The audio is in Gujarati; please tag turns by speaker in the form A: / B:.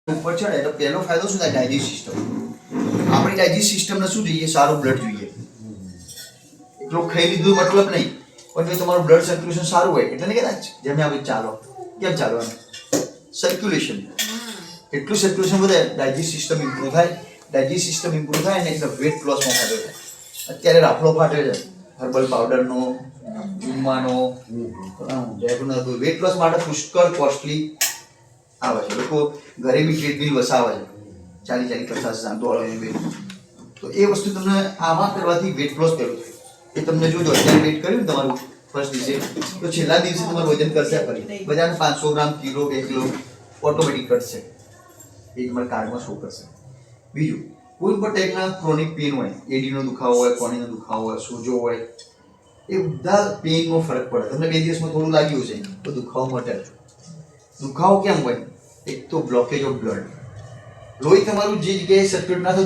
A: ઉપર ચડે તો પહેલો ફાયદો શું થાય? Digest system. આપણી ડાયજેસ્ટ સિસ્ટમને શું જોઈએ? સારું બ્લડ જોઈએ. એટલું ખાઈ લીધું મતલબ નહીં, પણ જો તમારું બ્લડ સર્ક્યુલેશન સારું હોય એટલે ને કહેતા જેમ આપણે ચાલો કેમ ચાલવાનું? સર્ક્યુલેશન. એટલું સર્ક્યુલેશન વધે, ડાયજેસ્ટ સિસ્ટમ ઇમ્પ્રૂવ થાય. ડાયજેસ્ટ સિસ્ટમ ઇમ્પ્રૂવ થાય ને એટલે વેટ લોસમાં ફાયદો થાય. અત્યારે રાફડો ફાટે છે હર્બલ પાવડરનો, જુમ્માનો, વેટ લોસ માટે પુષ્કળ કોસ્ટલી આવે છે. લોકો ઘરે બી ટ્રેડમિલ વસાવે છે 40-50 દોડે. તો એ વસ્તુ તમને આમાં કરવાથી વેટ લોસ પેલું થાય. એ તમને જોજો, અત્યારે વેટ કર્યું ને તમારું ફર્સ્ટ દિવસે, તો છેલ્લા દિવસે તમારું વજન કરશે ફરી બધાને 500 ગ્રામ, કિલો, 2 કિલો ઓટોમેટિક ઘટશે. એ તમારા કાર્ડમાં શો કરશે. બીજું, કોઈ પણ ટાઈપના ક્રોનિક પેન હોય, એડીનો દુખાવો હોય, કોણીનો દુખાવો હોય, સોજો હોય, એ બધા પેઇનમાં ફરક પડે. તમને 2 દિવસમાં થોડું લાગ્યું છે તો દુખાવો મટે. દુખાવો કેમ હોય? એક તો બ્લોકેજ ઓફ બ્લડ. લોહી તમારું જે જગ્યાએ સર્ક્યુલેટ ના થતું